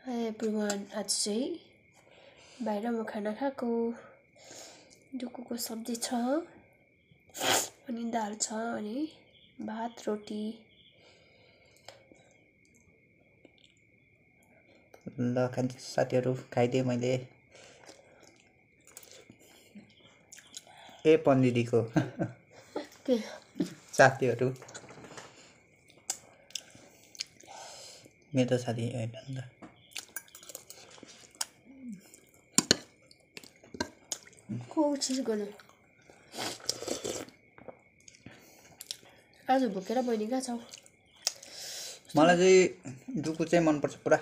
High everyone, आज चाहिँ बाहिर म खाना खाएको डुकुको सब्जी छ अनि दाल छ अनि भात रोटी। ल खान्छ साथीहरू, खाइदिएँ मैले। ए पन्दिरीको के साथीहरू, मेरो साथी होइन नि त। को चिज गर्नु आज भोकेर बहिनी कहाँ छौ? मलाई चाहिँ डुकु चाहिँ मनपर्छ पुरा।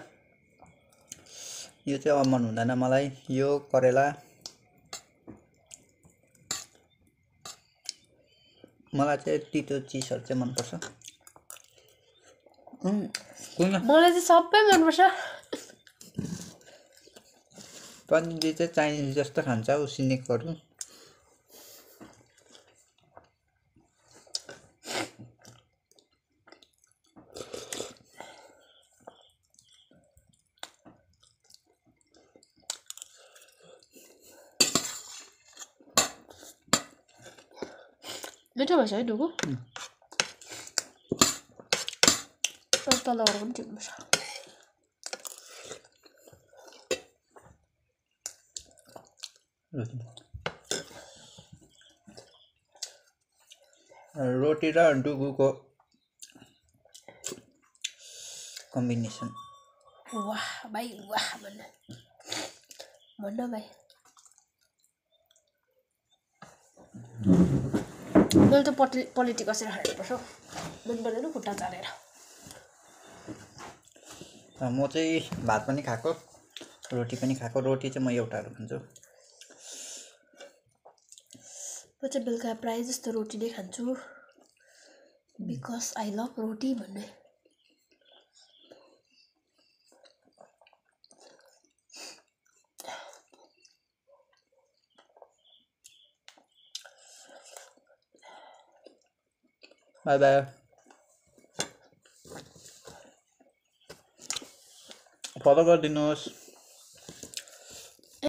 यो चाहिँ अब मन हुँदैन मलाई। यो करेला मलाई चाहिँ तितो चिजहरू चाहिँ मनपर्छ। मलाई चाहिँ सबै मनपर्छ। पन्दिरी चाहिँ चाइनिज जस्तो खान्छ उसिनेकोहरू। मिठो भएछ है डुकु। तलबाट पनि चिन्नुपर्छ। रोटी र डुकुको कम्बिनेसन। वाह भाइ वाह भन्न भाइ। मैले त पलेटी कसेर खानुपर्छ। मन पर्दैन खुट्टा चालेर। म चाहिँ भात पनि खाएको रोटी पनि खाएको। रोटी चाहिँ म एउटाहरू खान्छु। म चाहिँ बेलुका प्रायः जस्तो रोटी नै खान्छु बिकज आई लभ रोटी भन्ने। By by. फलो गरिदिनुहोस्।